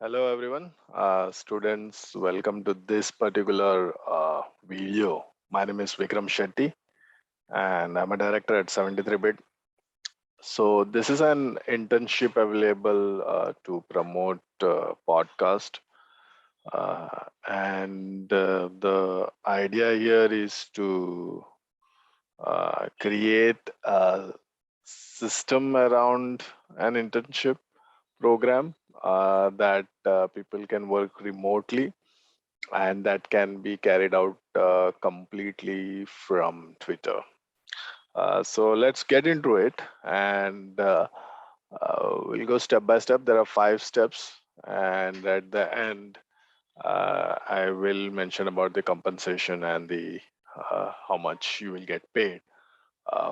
Hello everyone, students. Welcome to this particular video. My name is Vikram Shetty, and I'm a director at 73bit. So this is an internship available to promote podcast, and the idea here is to create a system around an internship program that people can work remotely and that can be carried out completely from Twitter. So let's get into it and we'll go step by step. There are 5 steps, and at the end, I will mention about the compensation and the how much you will get paid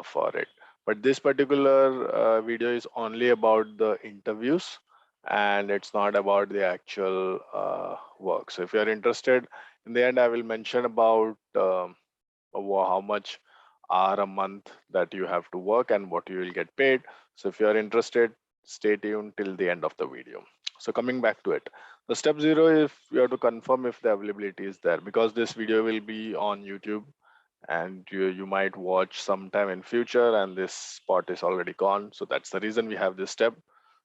for it. But this particular video is only about the interviews and it's not about the actual work. So if you're interested, in the end, I will mention about how much hour a month that you have to work and what you will get paid. So if you're interested, stay tuned till the end of the video. So coming back to it, the step 0 is you have to confirm if the availability is there, because this video will be on YouTube and you might watch sometime in future and this spot is already gone. So that's the reason we have this step.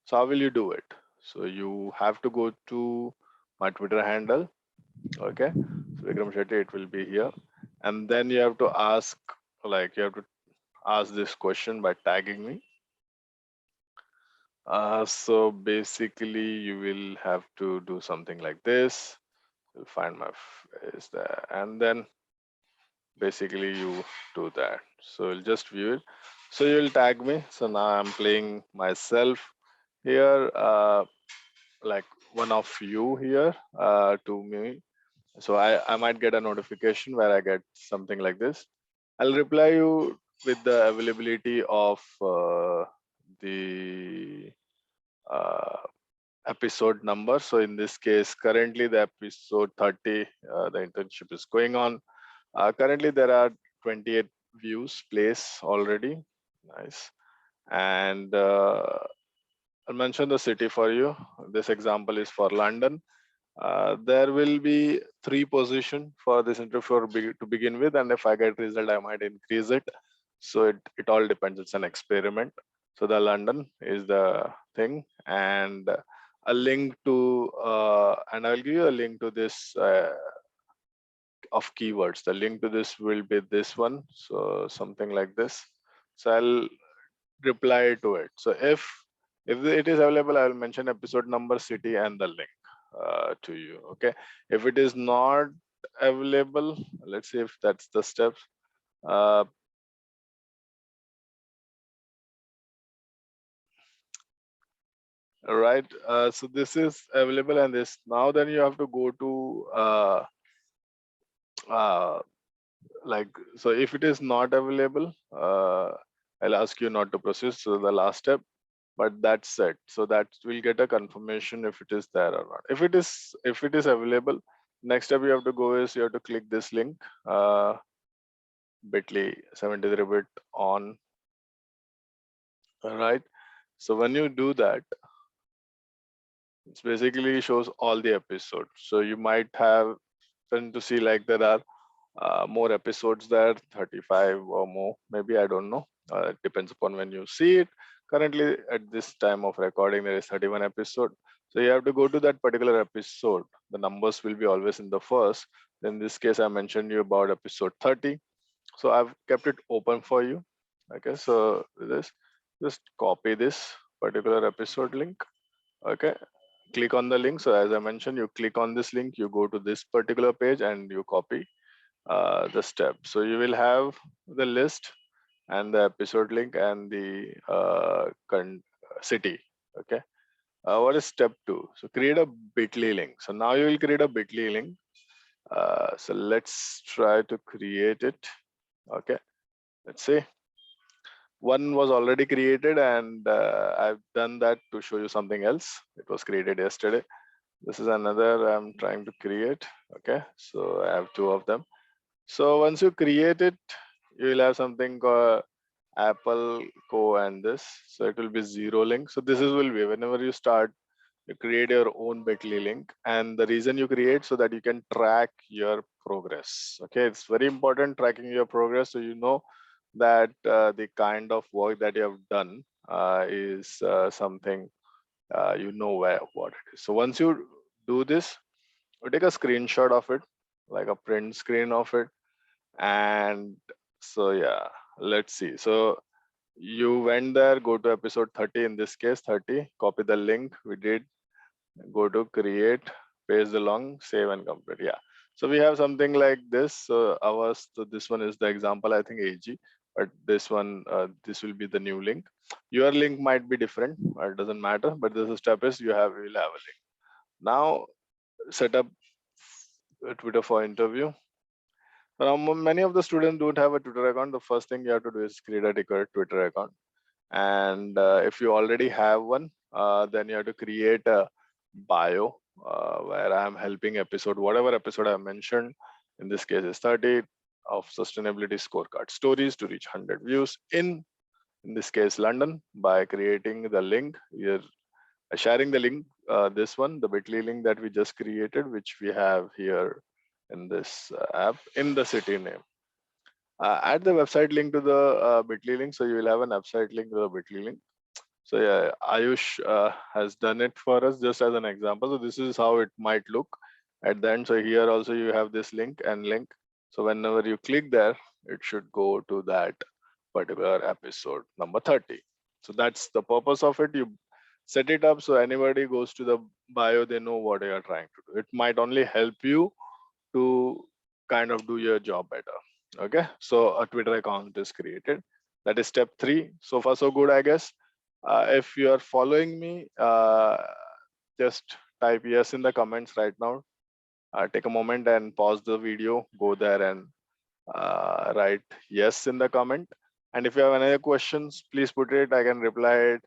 So how will you do it? So you have to go to my Twitter handle. Okay, so Vikram Shetty, it will be here, and then you have to ask, like you have to ask this question by tagging me. So basically you will have to do something like this. You'll find my face there, and then basically you do that. So you'll just view it. So you'll tag me. So now I'm playing myself here, like one of you here to me. So I might get a notification where I get something like this. I'll reply you with the availability of the uh, episode number. So in this case, currently the episode 30, the internship is going on. Currently there are 28 views plays already. Nice. And I'll mention the city for you. This example is for London. There will be 3 position for this interview to begin with, and if I get result, I might increase it. So it all depends. It's an experiment. So the London is the thing, and a link to and I'll give you a link to this of keywords. The link to this will be this one. So something like this. So I'll reply to it. So if it is available, I will mention episode number, city, and the link to you. Okay. If it is not available, let's see if that's the steps. Uh, right. So this is available, and this now then you have to go to uh, like, so if it is not available, I'll ask you not to proceed. So the last step, but that's it. So that will get a confirmation if it is there or not. If it is available, next step you have to go is you have to click this link, bit.ly 73bit on. All right. So when you do that, it's basically shows all the episodes. So you might have tend to see like there are more episodes there, 35 or more, maybe, I don't know. It depends upon when you see it. Currently at this time of recording there is 31 episode. So you have to go to that particular episode. The numbers will be always in the first. In this case I mentioned you about episode 30. So I've kept it open for you. Okay, so this, just copy this particular episode link. Okay, click on the link. So as I mentioned, you click on this link, you go to this particular page and you copy the step. So you will have the list and the episode link and the city. Okay. What is step 2? So create a bit.ly link. So now you will create a bit.ly link. So let's try to create it. Okay. Let's see. One was already created, and I've done that to show you something else. It was created yesterday. This is another I'm trying to create. Okay. So I have 2 of them. So once you create it, you will have something called Apple Co and this. So it will be 0 link. So this is will be whenever you start You create your own Bitly link, and the reason you create so that you can track your progress. Okay, it's very important tracking your progress so you know that the kind of work that you have done is something you know where what it is. So once you do this, you take a screenshot of it, like a print screen of it, and so yeah, let's see. So you went there, go to episode 30, in this case 30, copy the link we did, go to create, paste the long, save and complete. Yeah, so we have something like this. So ours, so this one is the example, I think AG, but this one, this will be the new link. Your link might be different, it doesn't matter, but this step is you will have a link. Now set up Twitter for interview. Now many of the students don't have a Twitter account. The first thing you have to do is create a Twitter account, and if you already have one, then you have to create a bio where I'm helping episode, whatever episode I mentioned. In this case is 30 of sustainability scorecard stories to reach 100 views in this case London, by creating the link. You're sharing the link, this one, the Bitly link that we just created, which we have here in this app, in the city name. Add the website link to the Bitly link, so you will have an website link to the Bitly link. So yeah, Ayush has done it for us just as an example. So this is how it might look at the end. So here also you have this link and link. So whenever you click there, it should go to that particular episode number 30. So that's the purpose of it. You set it up so anybody goes to the bio, they know what you are trying to do. It might only help you to kind of do your job better. Okay, so a Twitter account is created. That is step 3. So far so good, I guess. If you are following me, just type yes in the comments right now. Take a moment and pause the video, go there and write yes in the comment. And if you have any other questions, please put it, I can reply it.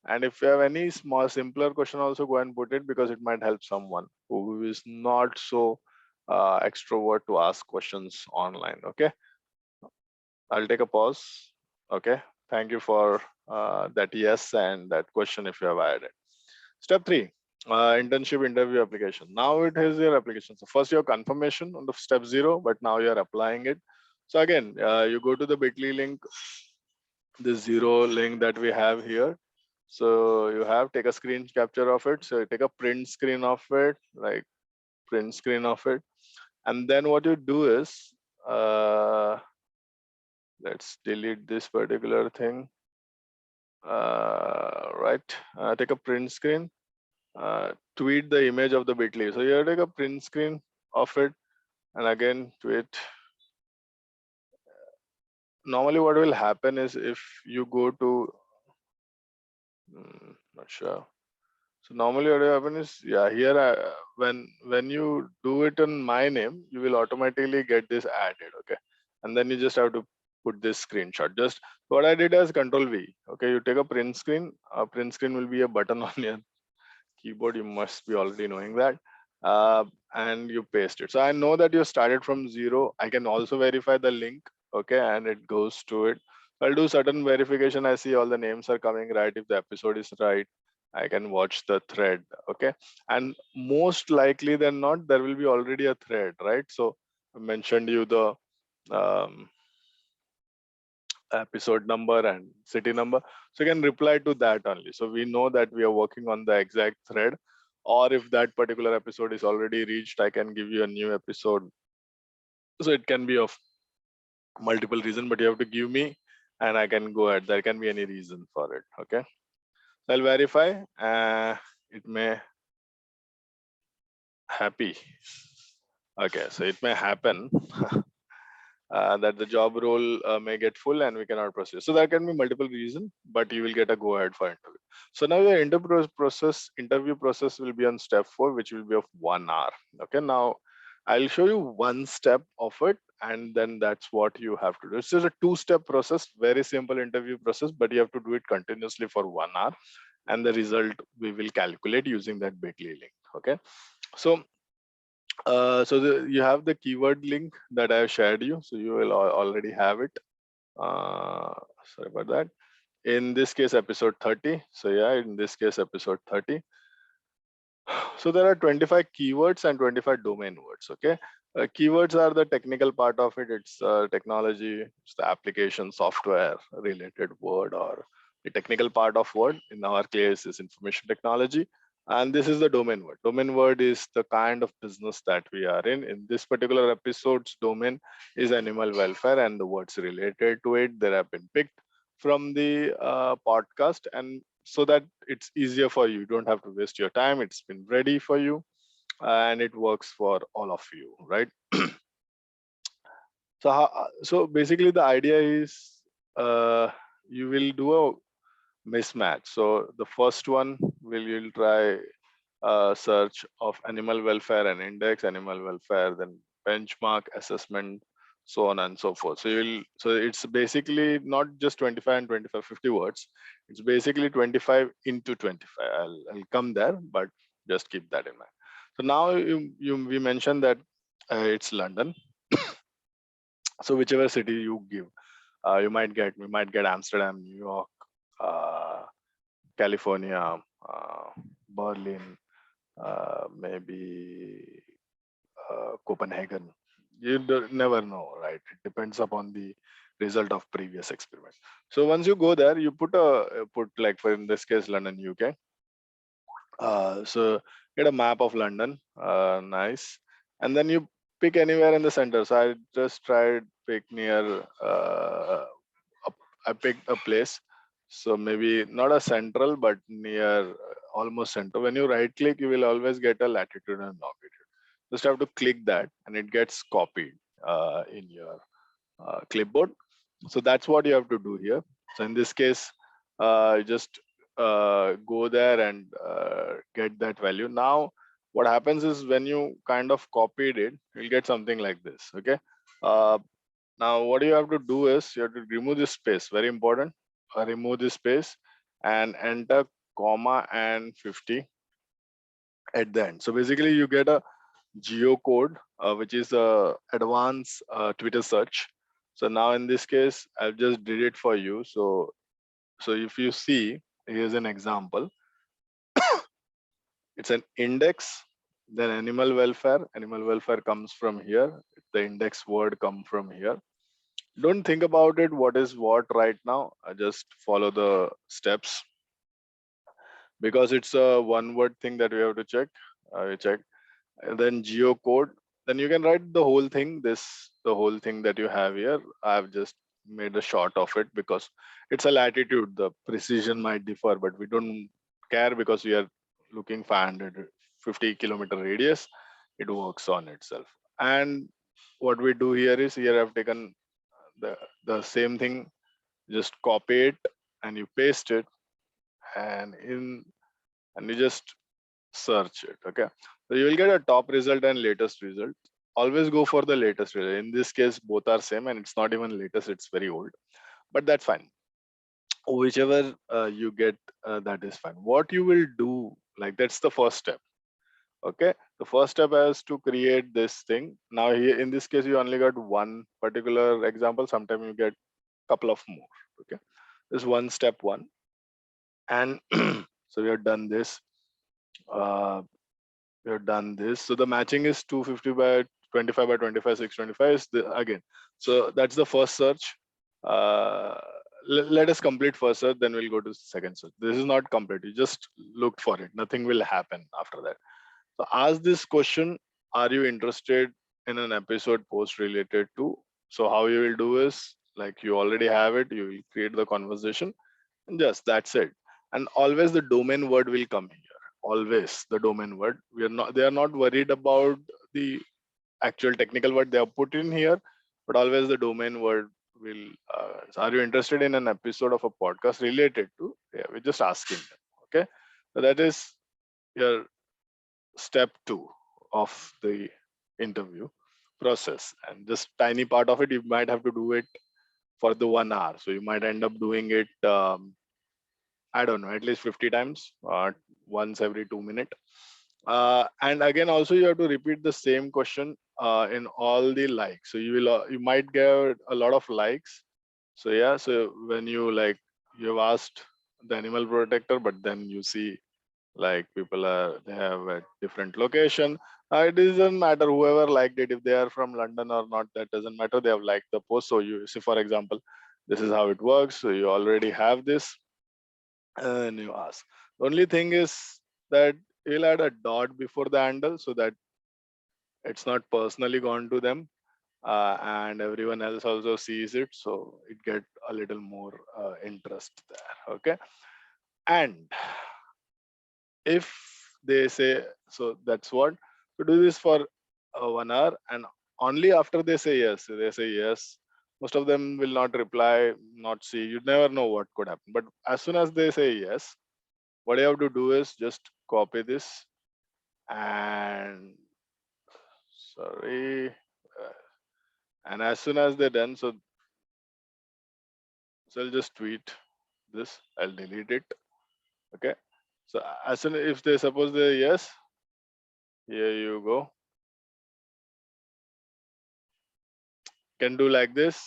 And if you have any small simpler question, also go and put it, because it might help someone who is not so extrovert to ask questions online. Okay, I'll take a pause. Okay, thank you for that yes and that question if you have added. Step 3, internship interview application. Now it is your application. So first your confirmation on the step 0, but now you're applying it. So again, you go to the Bitly link, the 0 link that we have here. So you have take a screen capture of it. So you take a print screen of it, like print screen of it. And then what you do is, let's delete this particular thing. Right, take a print screen, tweet the image of the Bitly. So you take a print screen of it and again tweet. Normally what will happen is if you go to, not sure. So normally what will happen is, yeah, here when you do it in my name, you will automatically get this added. Okay, and then you just have to put this screenshot. Just what I did as Control V. Okay, you take a print screen. A print screen will be a button on your keyboard. You must be already knowing that. And you paste it. So I know that you started from 0. I can also verify the link. Okay, and it goes to it. I'll do certain verification. I see all the names are coming right. If the episode is right, I can watch the thread. Okay, and most likely than not, there will be already a thread, right? So I mentioned you the um, episode number and city number, so you can reply to that only, so we know that we are working on the exact thread. Or if that particular episode is already reached, I can give you a new episode. So it can be of multiple reason, but you have to give me and I can go ahead. There can be any reason for it. Okay, so I'll verify. It may happy. Okay, so it may happen that the job role may get full and we cannot proceed. So there can be multiple reasons, but you will get a go ahead for interview. So now your interview process will be on step 4, which will be of 1 hour. Okay, now I'll show you one step of it, and then that's what you have to do. It's just a 2-step process, very simple interview process, but you have to do it continuously for 1 hour, and the result we will calculate using that Bitly link. Okay, so you have the keyword link that I have shared you, so you will already have it. Sorry about that. In this case, episode 30. So yeah, in this case, episode 30. So there are 25 keywords and 25 domain words. Okay. Keywords are the technical part of it. It's technology, it's the application software related word, or the technical part of word. In our case is information technology. And this is the domain word. Domain word is the kind of business that we are in. In this particular episode's domain is animal welfare, and the words related to it that have been picked from the podcast, and so that it's easier for you. You don't have to waste your time. It's been ready for you, and it works for all of you, right? So basically the idea is you will do a mismatch. So the first one you'll try search of animal welfare and index animal welfare, then benchmark assessment, so on and so forth. So it's basically not just 25 and 25 50 words. It's basically 25 into 25. I'll come there, but just keep that in mind. So now we mentioned that it's London. So whichever city you give, we might get Amsterdam, New York, uh, California, Berlin, maybe Copenhagen. Never know, right? It depends upon the result of previous experiment. So once you go there, you put like, for in this case London, UK. So get a map of London, nice, and then you pick anywhere in the center. So I just tried pick near. I picked a place, so maybe not a central, but near almost center. When you right click, you will always get a latitude and longitude. Just have to click that, and it gets copied in your clipboard. So that's what you have to do here. So in this case, you just go there and get that value. Now what happens is when you kind of copied it, you'll get something like this. Okay. uh, Now what you have to do is you have to remove this space, very important. Remove this space and enter comma and 50 at the end. So basically you get a geocode, which is a advanced Twitter search. So now in this case, I've just did it for you. So if you see, here's an example. It's an index, then animal welfare. Animal welfare comes from here. The index word come from here. Don't think about it. What is what right now? Just follow the steps, because it's a one word thing that we have to check. You check, and then geocode. Then you can write the whole thing. The whole thing that you have here. I've just made a short of it because it's a latitude. The precision might differ, but we don't care because we are looking 550 kilometer radius. It works on itself. And what we do here is, here I've taken the same thing, just copy it and you paste it, and you just search it. Okay, so you will get a top result and latest result. Always go for the latest result. In this case both are same, and it's not even latest, it's very old, but that's fine. Whichever you get, that is fine. What you will do, like, that's the first step. Okay, the first step is to create this thing. Now here in this case you only got one particular example, sometimes you get couple of more. Okay, this is one step one. And so we have done this. uh, we have done this. So the matching is 250 by 25 by 25 625 is the again. So that's the first search. uh, Let us complete first search, then we'll go to second search. This is not complete, you just looked for it, nothing will happen after that. So ask this question: are you interested in an episode post related to? So how you will do is, like, you already have it, you will create the conversation, and just that's it. And always the domain word will come here. Always the domain word. They are not worried about the actual technical word they have put in here, but always the domain word will. So are you interested in an episode of a podcast related to? Yeah, we're just asking them. Okay, so that is your step two of the interview process, and just tiny part of it you might have to do it for the 1 hour. So you might end up doing it. I don't know, at least 50 times, once every 2 minutes. And again, also you have to repeat the same question in all the likes. So you might get a lot of likes. So yeah, so when you, like, you've asked the animal protector, but then you see Like they have a different location. It doesn't matter whoever liked it, if they are from London or not, that doesn't matter. They have liked the post. So you see, for example, this is how it works. So you already have this, and you ask. The only thing is that you'll add a dot before the handle so that it's not personally gone to them, and everyone else also sees it, so it get a little more interest there. Okay, and if they say so, that's what to do this for 1 hour, and only after they say yes, most of them will not reply, not see. You never know what could happen, but as soon as they say yes, what you have to do is just copy this, and sorry, and as soon as they're done, so I'll just tweet this, I'll delete it. Okay, so as soon if they suppose they yes, here you go, can do like this,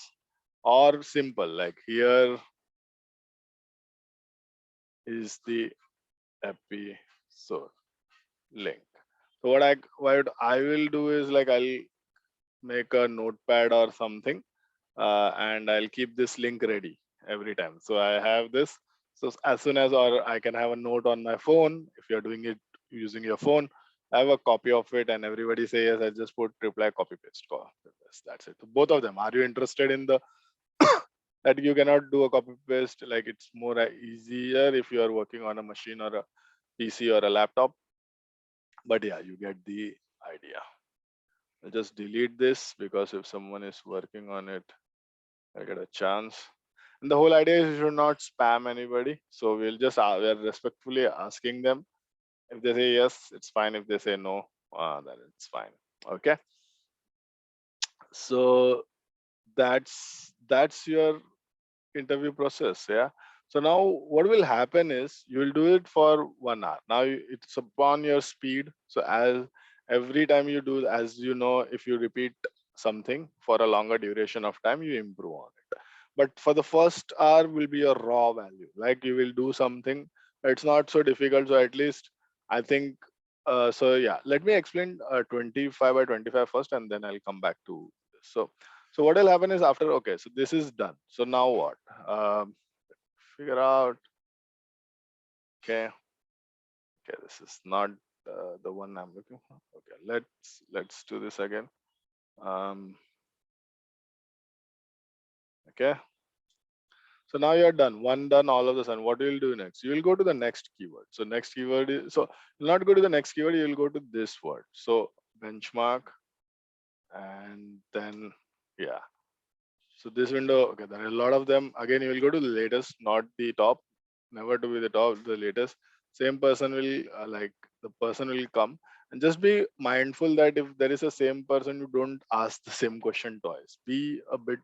or simple like here is the episode link. So what I will do is like I'll make a notepad or something, and I'll keep this link ready every time. So I have this. So as soon as, or I can have a note on my phone. If you're doing it using your phone, I have a copy of it, and everybody say yes. I just put reply, copy, paste, copy, paste. That's it. So both of them. Are you interested in the that you cannot do a copy paste? Like it's more easier if you are working on a machine or a PC or a laptop. But yeah, you get the idea. I'll just delete this because if someone is working on it, I get a chance. And the whole idea is you should not spam anybody. So we'll just we are respectfully asking them. If they say yes, it's fine. If they say no, then it's fine. Okay. So that's your interview process. Yeah. So now what will happen is you will do it for 1 hour. Now it's upon your speed. So as every time you do, as you know, if you repeat something for a longer duration of time, you improve on it. But for the first hour will be your raw value. Like you will do something. It's not so difficult. So at least I think. So yeah, let me explain 25 by 25 first, and then I'll come back to this. So what will happen is after, okay, so this is done. So now what? Um, Figure out, okay, okay, this is not the one I'm looking for. Okay, let's do this again. Um, okay, so now you're done. One done, all of the sudden. What you'll do next? You will go to the next keyword. So next keyword is, so you'll not go to the next keyword. You'll go to this word. So benchmark, and then yeah. So this window, okay, there are a lot of them. Again, you will go to the latest, not the top. Never to be the top, the latest. Same person will like the person will come, and just be mindful that if there is a same person, you don't ask the same question twice. Be a bit.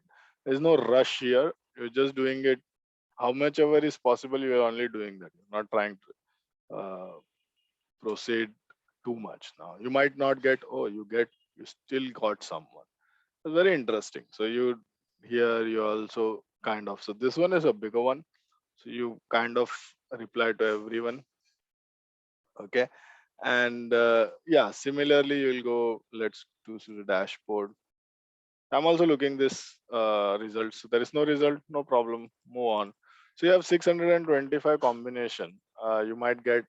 There's no rush here. You're just doing it. How much ever is possible, you are only doing that. You're not trying to proceed too much. Now you might not get. Oh, you still got someone. It's very interesting. So you also kind of, so this one is a bigger one. So you kind of reply to everyone. Okay. And yeah, similarly, you'll go, let's do the dashboard. I'm also looking this results. So there is no result, no problem. Move on. So you have 625 combination. You might get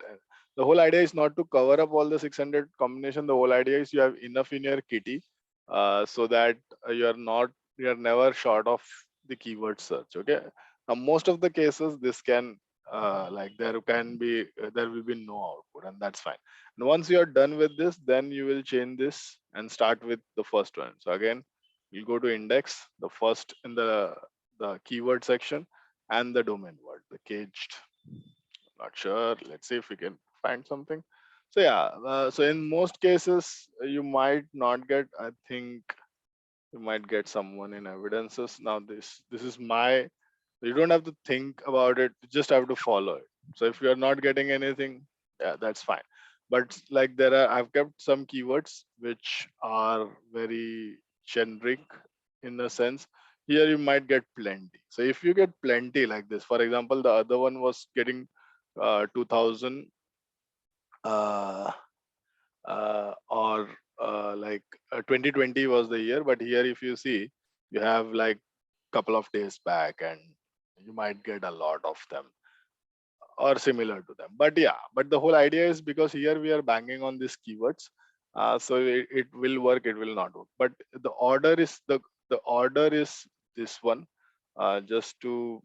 the whole idea is not to cover up all the 600 combination. The whole idea is you have enough in your kitty, so that you are never short of the keyword search. Okay. Now most of the cases this can like there will be no output, and that's fine. And once you are done with this, then you will change this and start with the first one. So again, you go to index, the first in the keyword section, and the domain word, the caged. Not sure. Let's see if we can find something. So yeah, so in most cases, you might not get. I think you might get someone in evidences. Now this is my. You don't have to think about it. You just have to follow it. So if you're not getting anything, yeah, that's fine. But like I've kept some keywords which are very generic in a sense. Here you might get plenty. So if you get plenty like this, for example, the other one was getting 2000. uh, or like 2020 was the year, but here if you see, you have like couple of days back, and you might get a lot of them or similar to them. But yeah, but the whole idea is because here we are banging on these keywords, so it will work, it will not work. But the order is this one, just to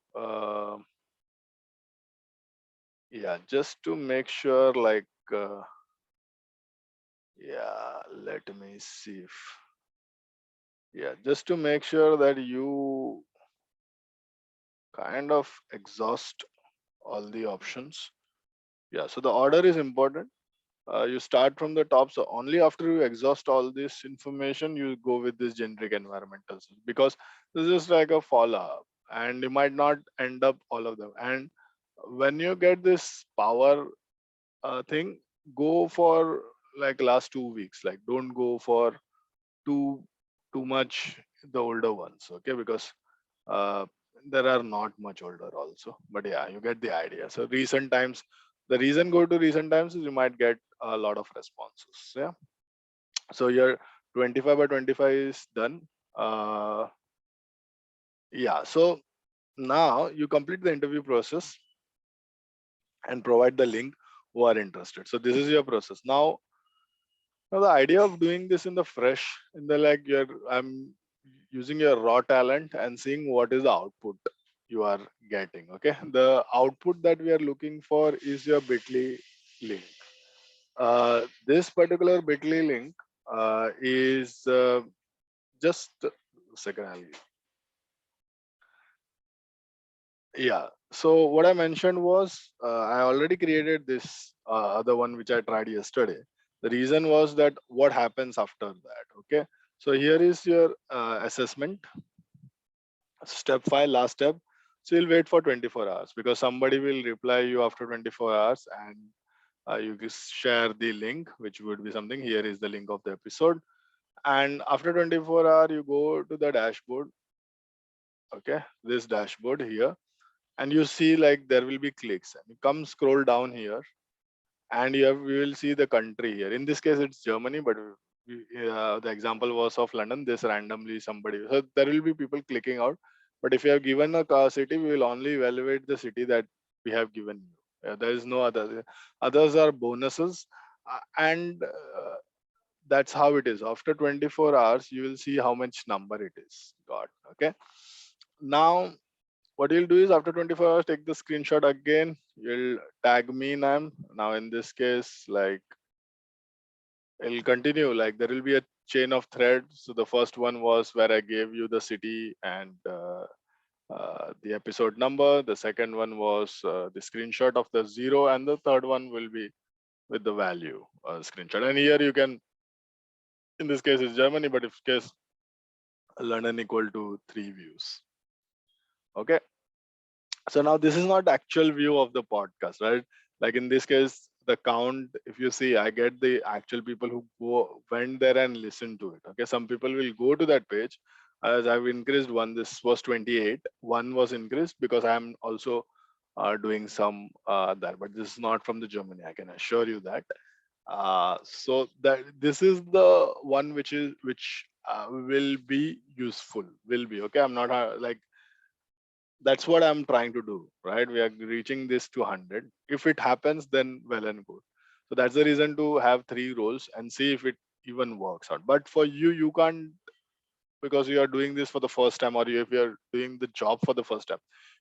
yeah, just to make sure, like yeah, let me see if yeah, just to make sure that you kind of exhaust all the options. Yeah, so the order is important. You start from the top, so only after you exhaust all this information you go with this generic environmental search, because this is like a follow-up and you might not end up all of them. And when you get this power thing, go for like last 2 weeks, like don't go for too too much the older ones, okay? Because uh, there are not much older also, but yeah, you get the idea. So recent times, the reason go to recent times is you might get a lot of responses. Yeah, so your 25 by 25 is done. Yeah, so now you complete the interview process and provide the link who are interested. So this is your process. Now the idea of doing this in the fresh, in the like you're I'm using your raw talent and seeing what is the output you are getting. Okay, the output that we are looking for is your Bitly link. This particular Bitly link is just a second. Yeah. So what I mentioned was I already created this other one which I tried yesterday. The reason was that what happens after that. Okay. So here is your assessment step 5, last step. So you'll wait for 24 hours because somebody will reply you after 24 hours, and you just share the link, which would be something. Here is the link of the episode. And after 24 hours, you go to the dashboard. Okay. This dashboard here, and you see like there will be clicks, and you come scroll down here, and you will see the country here. In this case it's Germany, but the example was of London. This randomly somebody, so there will be people clicking out, but if you have given a city, we will only evaluate the city that we have given you. There is no other, others are bonuses. And that's how it is. After 24 hours you will see how much number it is got. Okay, now what you'll do is after 24 hours, take the screenshot again. You'll tag me, Nam. Now in this case, like it'll continue. Like there will be a chain of threads. So the first one was where I gave you the city and the episode number. The second one was the screenshot of the zero, and the third one will be with the value screenshot. And here you can, in this case, it's Germany, but if case London equal to 3 views. Okay. So now this is not actual view of the podcast, right? Like in this case, the count, if you see, I get the actual people who went there and listened to it. Okay, some people will go to that page. As I've increased one, this was 28. One was increased because I'm also doing some there, but this is not from the Germany. I can assure you that. So that this is the one which will be useful. Will be okay. I'm not like that's what I'm trying to do, right? We are reaching this to 100. If it happens, then well and good. So that's the reason to have 3 roles and see if it even works out. But for you, you can't, because you are doing this for the first time, or if you are doing the job for the first time,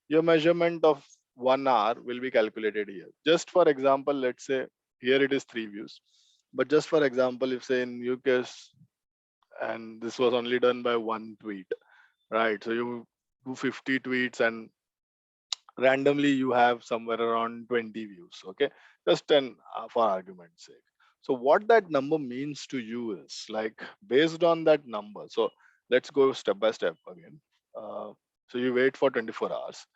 your measurement of 1 hour will be calculated here. Just for example, let's say here it is 3 views, but just for example, if say in UK's, and this was only done by one tweet, right? So you do 50 tweets and randomly you have somewhere around 20 views. Okay, just 10 for argument's sake. So what that number means to you is like based on that number. So let's go step by step again. So you wait for 24 hours,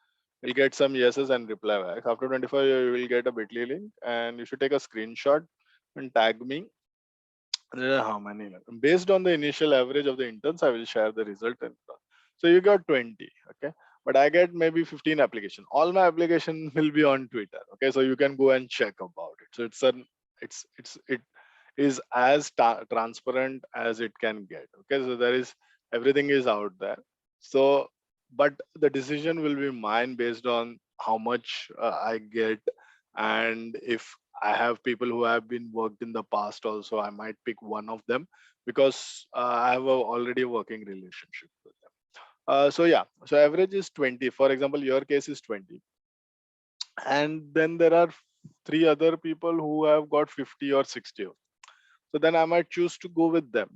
you'll get some yeses and reply back. After 24 you will get a Bitly link, and you should take a screenshot and tag me. How many, based on the initial average of the interns, I will share the result. And so you got 20. Okay, but I get maybe 15 application. All my application will be on Twitter. Okay, so you can go and check about it. So it's an It is as transparent as it can get. Okay, so there is everything is out there. So, but the decision will be mine based on how much I get, and if I have people who have been worked in the past also, I might pick one of them because I have already a working relationship with them. So yeah, so average is 20. For example, your case is 20, and then there are three other people who have got 50 or 60. So then I might choose to go with them,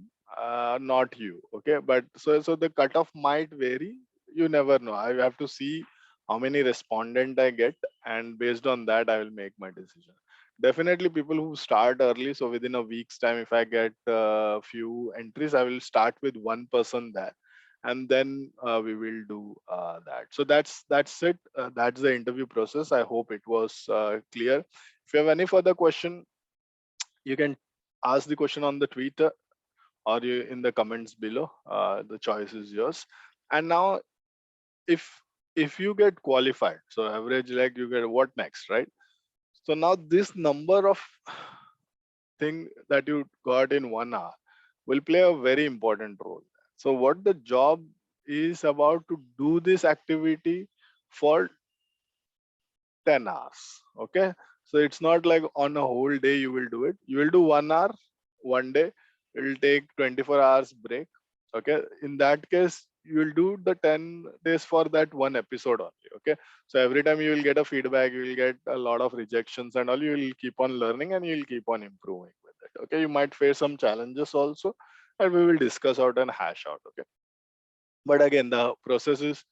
not you. Okay, but so the cutoff might vary. You never know. I have to see how many respondent I get, and based on that, I will make my decision. Definitely, people who start early. So within a week's time, if I get a few entries, I will start with one person there, and then we will do that. So that's it. That's the interview process. I hope it was clear. If you have any further question, you can ask the question on the Twitter or you in the comments below. The choice is yours. And now, if if you get qualified, so average, like, you get what next, right? So now this number of thing that you got in 1 hour will play a very important role. So what the job is about to do this activity for 10 hours. Okay, so it's not like on a whole day you will do it. You will do 1 hour one day. It will take 24 hours break. Okay, in that case you will do the 10 days for that one episode only. Okay, so every time you will get a feedback, you will get a lot of rejections and all. You will keep on learning and you will keep on improving with it. Okay, you might face some challenges also, and we will discuss out and hash out. Okay, but again, the process is,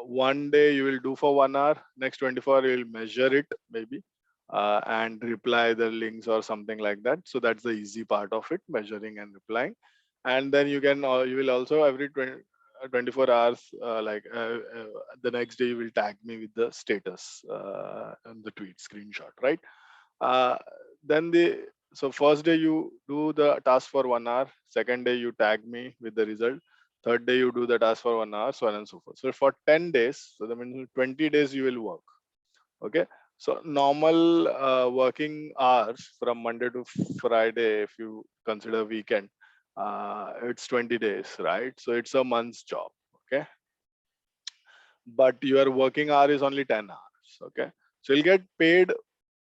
one day you will do for 1 hour, next 24 you will measure it maybe, and reply the links or something like that. So that's the easy part of it, measuring and replying. And then you will also every 24 hours, the next day you will tag me with the status and the tweet screenshot, right? uh, then the so first day you do the task for 1 hour, second day you tag me with the result, third day you do the task for 1 hour, so on and so forth. So for 10 days, so that means 20 days you will work. Okay, so normal working hours from Monday to Friday, if you consider weekend, it's 20 days, right? So it's a month's job. Okay, but your working hour is only 10 hours. Okay, so you'll get paid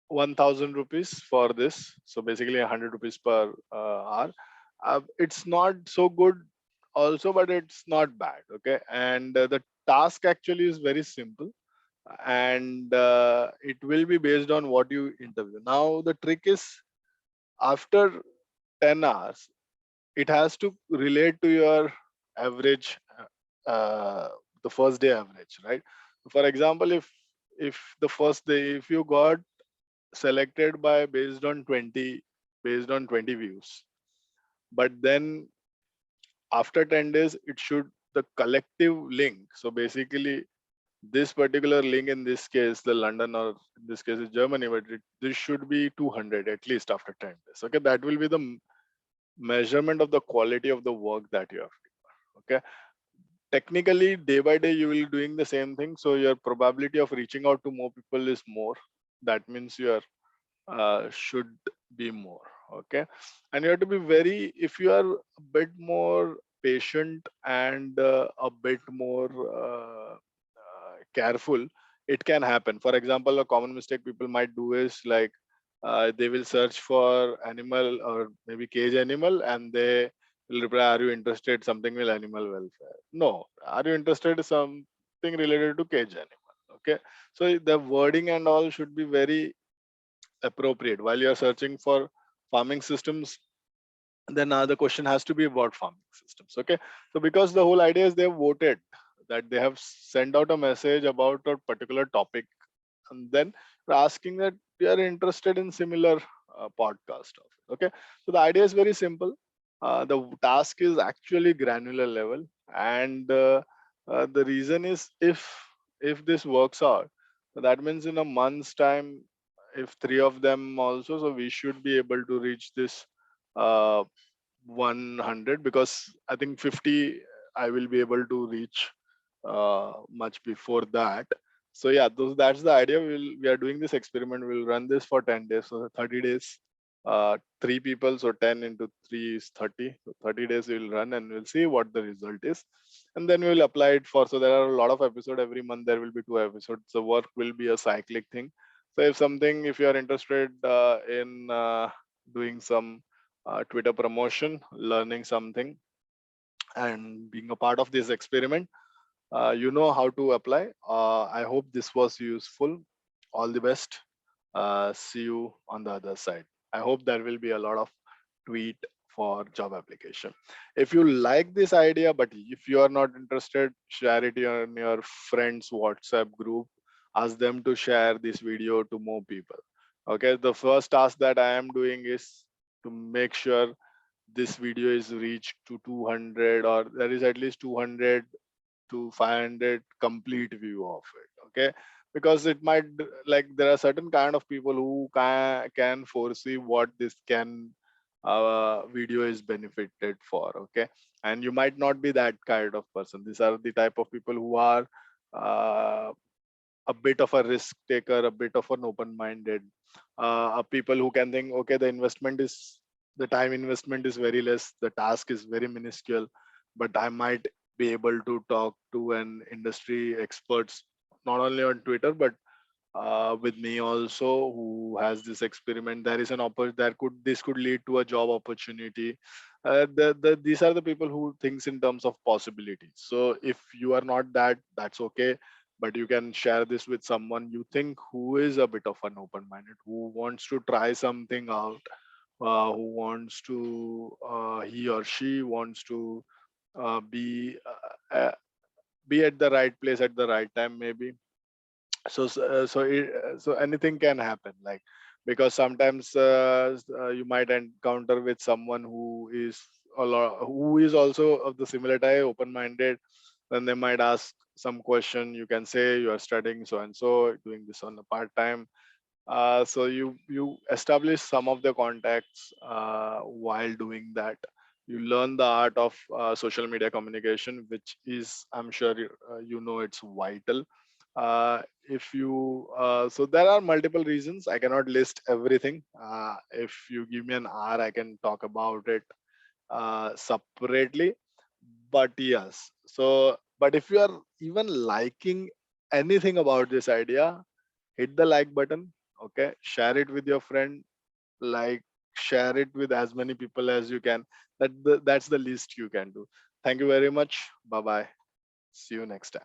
1,000 rupees for this. So basically 100 rupees per hour. It's not so good also, but it's not bad. Okay, and the task actually is very simple, and it will be based on what you interview. Now the trick is, after 10 hours, it has to relate to your average, the first day average, right? For example, if the first day, if you got selected by based on 20 views, but then after 10 days it should, the collective link, so basically this particular link, in this case the London, or in this case is Germany, but this should be 200 at least after 10 days. Okay, that will be the measurement of the quality of the work that you have done. Okay, technically day by day you will doing the same thing, so your probability of reaching out to more people is more. That means your should be more. Okay, and you have to be very, if you are a bit more patient and a bit more careful, it can happen. For example, a common mistake people might do is like, they will search for animal or maybe cage animal, and they will reply, are you interested something with animal welfare? No, are you interested in something related to cage animal? Okay, so the wording and all should be very appropriate while you're searching for farming systems. Then the question has to be about farming systems. Okay, so because the whole idea is they've voted, that they have sent out a message about a particular topic, and then you're asking that they are interested in similar podcast of it. Okay, so the idea is very simple. The task is actually granular level, and the reason is, if this works out, that means in a month's time, if three of them also, so we should be able to reach this uh, 100, because I think 50 I will be able to reach much before that. So yeah, that's the idea. We are doing this experiment. We'll run this for 10 days, so 30 days. 3 people, so 10 into 3 is 30. So 30 days we will run and we'll see what the result is. And then we will apply it for, so there are a lot of episodes every month, there will be 2 episodes. The work will be a cyclic thing. So if you are interested in doing some Twitter promotion, learning something, and being a part of this experiment, you know how to apply. I hope this was useful. All the best. See you on the other side. I hope there will be a lot of tweet for job application. If you like this idea, but if you are not interested, share it in your friends WhatsApp group. Ask them to share this video to more people. Okay, the first task that I am doing is to make sure this video is reached to 200, or there is at least 200 to 500 complete view of it. Okay, because it might, like, there are certain kind of people who can foresee what this can video is benefited for. Okay, and you might not be that kind of person. These are the type of people who are uh, a bit of a risk taker, a bit of an open-minded, people who can think, okay, the time investment is very less, the task is very minuscule, but I might be able to talk to an industry experts, not only on Twitter, but with me also, who has this experiment. There is an this could lead to a job opportunity. These are the people who thinks in terms of possibilities. So if you are not that, that's okay, but you can share this with someone you think who is a bit of an open-minded, who wants to try something out, who wants to he or she wants to be at the right place at the right time, maybe. So anything can happen, like, because sometimes you might encounter with someone who is also of the similar type, open minded. Then they might ask some question. You can say you are studying so and so, doing this on a part time. So you establish some of the contacts while doing that. You learn the art of social media communication, which is, I'm sure you know, it's vital. If you So there are multiple reasons. I cannot list everything. If you give me an hour, I can talk about it separately. But yes, but if you are even liking anything about this idea, hit the like button. Okay, share it with your friend, like, share it with as many people as you can. That's the least you can do. Thank you very much. Bye bye. See you next time.